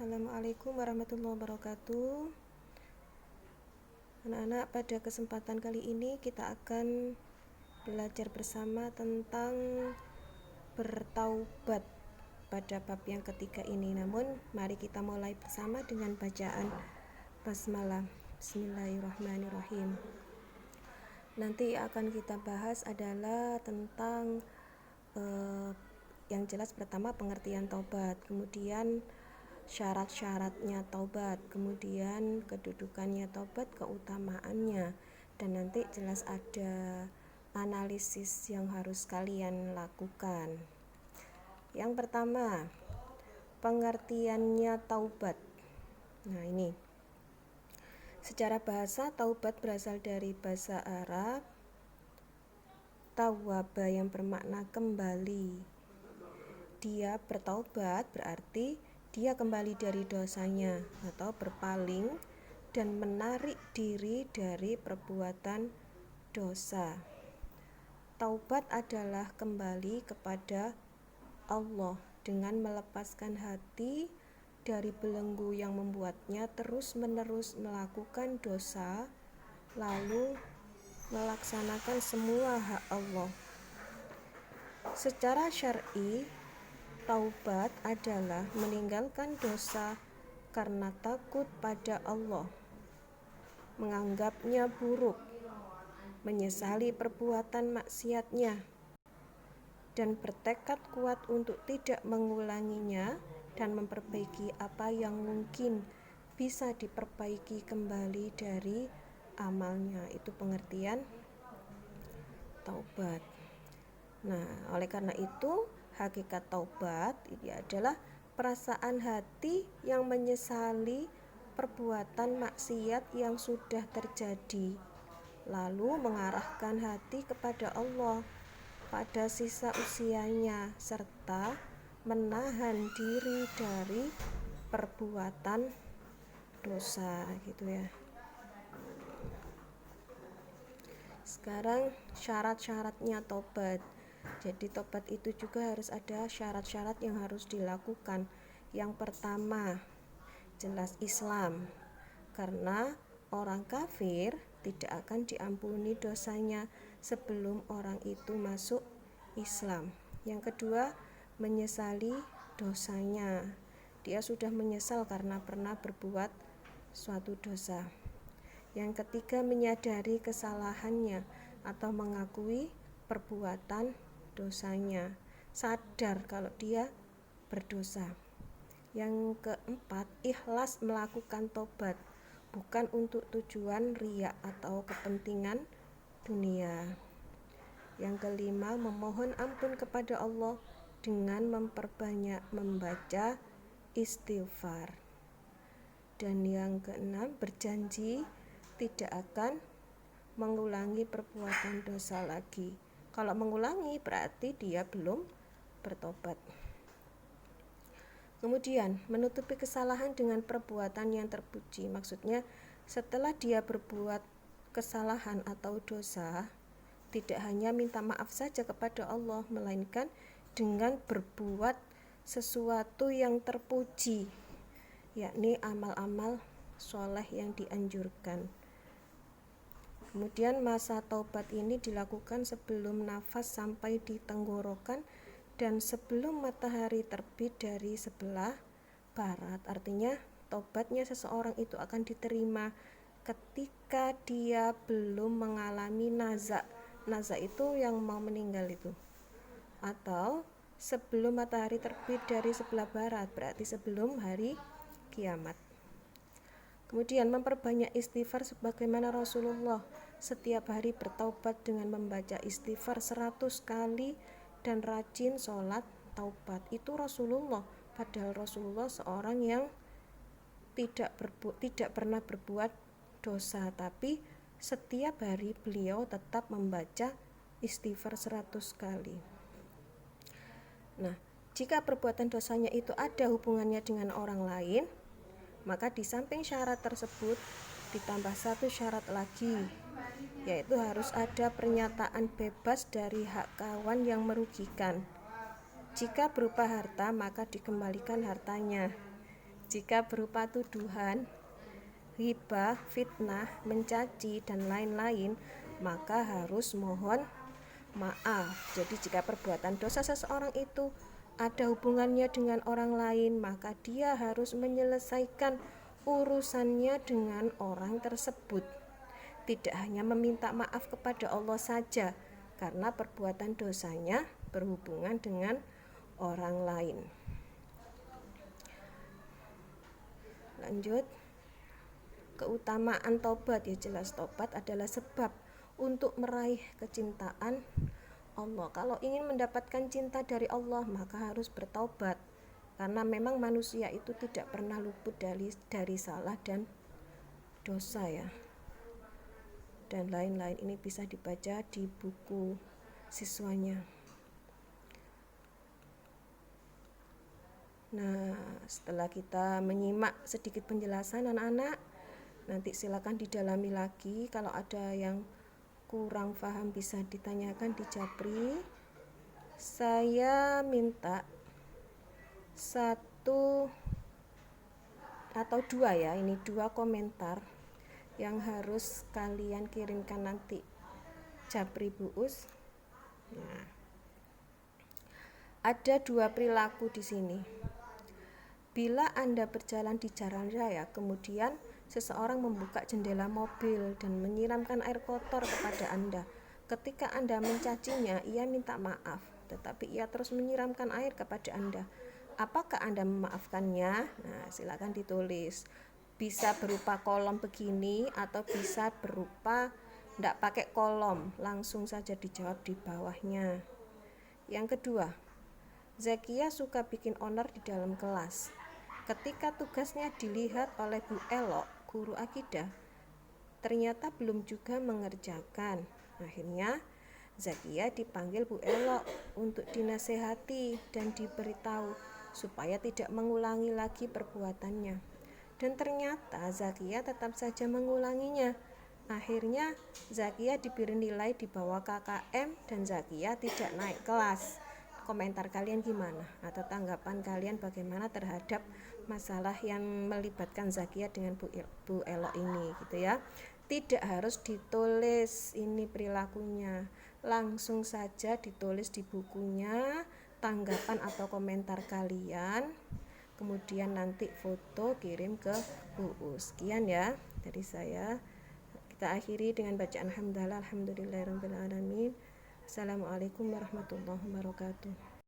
Assalamualaikum warahmatullahi wabarakatuh. Anak-anak, pada kesempatan kali ini kita akan belajar bersama tentang bertaubat pada bab yang ketiga ini. Namun mari kita mulai bersama dengan bacaan basmalah. Bismillahirrahmanirrahim. Nanti akan kita bahas adalah tentang yang jelas pertama pengertian taubat, kemudian syarat-syaratnya taubat, kemudian kedudukannya taubat, keutamaannya, dan nanti jelas ada analisis yang harus kalian lakukan. Yang pertama, pengertiannya taubat. Nah, ini secara bahasa taubat berasal dari bahasa Arab tawwaba yang bermakna kembali. Dia bertaubat berarti dia kembali dari dosanya atau berpaling dan menarik diri dari perbuatan dosa. Taubat adalah kembali kepada Allah dengan melepaskan hati dari belenggu yang membuatnya terus-menerus melakukan dosa, lalu melaksanakan semua hak Allah. Secara syar'i, taubat adalah meninggalkan dosa karena takut pada Allah, menganggapnya buruk, menyesali perbuatan maksiatnya, dan bertekad kuat untuk tidak mengulanginya dan memperbaiki apa yang mungkin bisa diperbaiki kembali dari amalnya. Itu pengertian taubat. Nah, oleh karena itu hakikat taubat ini adalah perasaan hati yang menyesali perbuatan maksiat yang sudah terjadi, lalu mengarahkan hati kepada Allah pada sisa usianya serta menahan diri dari perbuatan dosa, gitu ya. Sekarang syarat-syaratnya taubat. Jadi taubat itu juga harus ada syarat-syarat yang harus dilakukan. Yang pertama, jelas Islam, karena orang kafir tidak akan diampuni dosanya sebelum orang itu masuk Islam. Yang kedua, menyesali dosanya. Dia sudah menyesal karena pernah berbuat suatu dosa. Yang ketiga, menyadari kesalahannya atau mengakui perbuatan dosanya, sadar kalau dia berdosa. Yang keempat, ikhlas melakukan tobat, bukan untuk tujuan riya atau kepentingan dunia. Yang kelima, memohon ampun kepada Allah dengan memperbanyak membaca istighfar. Dan yang keenam, berjanji tidak akan mengulangi perbuatan dosa lagi. Kalau mengulangi berarti dia belum bertobat. Kemudian menutupi kesalahan dengan perbuatan yang terpuji. Maksudnya setelah dia berbuat kesalahan atau dosa, tidak hanya minta maaf saja kepada Allah, melainkan dengan berbuat sesuatu yang terpuji, yakni amal-amal soleh yang dianjurkan. Kemudian masa taubat ini dilakukan sebelum nafas sampai di tenggorokan dan sebelum matahari terbit dari sebelah barat. Artinya taubatnya seseorang itu akan diterima ketika dia belum mengalami naza. Naza itu yang mau meninggal itu. Atau sebelum matahari terbit dari sebelah barat, berarti sebelum hari kiamat. Kemudian memperbanyak istighfar sebagaimana Rasulullah setiap hari bertaubat dengan membaca istighfar 100 kali dan rajin sholat taubat. Itu Rasulullah, padahal Rasulullah seorang yang tidak pernah berbuat dosa, tapi setiap hari beliau tetap membaca istighfar 100 kali. Nah, jika perbuatan dosanya itu ada hubungannya dengan orang lain, maka di samping syarat tersebut ditambah satu syarat lagi, yaitu harus ada pernyataan bebas dari hak kawan yang merugikan. Jika berupa harta, maka dikembalikan hartanya. Jika berupa tuduhan, ghibah, fitnah, mencaci, dan lain-lain, maka harus mohon maaf. Jadi jika perbuatan dosa seseorang itu ada hubungannya dengan orang lain, maka dia harus menyelesaikan urusannya dengan orang tersebut. Tidak hanya meminta maaf kepada Allah saja, karena perbuatan dosanya berhubungan dengan orang lain. Lanjut, keutamaan tobat, ya jelas tobat adalah sebab untuk meraih kecintaan Allah. Kalau ingin mendapatkan cinta dari Allah, maka harus bertaubat, karena memang manusia itu tidak pernah luput dari salah dan dosa ya. Dan lain-lain ini bisa dibaca di buku siswanya. Nah, setelah kita menyimak sedikit penjelasan anak-anak, nanti silakan didalami lagi. Kalau ada yang kurang paham bisa ditanyakan di Japri. Saya minta 1 atau 2 ya, ini 2 komentar yang harus kalian kirimkan nanti Japri Buus. Nah, ada 2 perilaku di sini. Bila Anda berjalan di jalan raya, kemudian seseorang membuka jendela mobil dan menyiramkan air kotor kepada Anda. Ketika Anda mencacinya, ia minta maaf, tetapi ia terus menyiramkan air kepada Anda. Apakah Anda memaafkannya? Nah, silakan ditulis. Bisa berupa kolom begini atau bisa berupa tidak pakai kolom, langsung saja dijawab di bawahnya. Yang kedua, Zakia suka bikin onar di dalam kelas. Ketika tugasnya dilihat oleh Bu Elok, guru akidah, ternyata belum juga mengerjakan. Akhirnya Zakia dipanggil Bu Elok untuk dinasehati dan diberitahu supaya tidak mengulangi lagi perbuatannya. Dan ternyata Zakia tetap saja mengulanginya. Akhirnya Zakia diberi nilai di bawah KKM dan Zakia tidak naik kelas. Komentar kalian gimana? Atau tanggapan kalian bagaimana terhadap masalah yang melibatkan Zakia dengan Bu Elok ini gitu ya. Tidak harus ditulis ini perilakunya, langsung saja ditulis di bukunya tanggapan atau komentar kalian, kemudian nanti foto kirim ke Bu. Sekian ya dari saya. Kita akhiri dengan bacaan hamdalah alhamdulillahirabbil alamin. Assalamualaikum warahmatullahi wabarakatuh.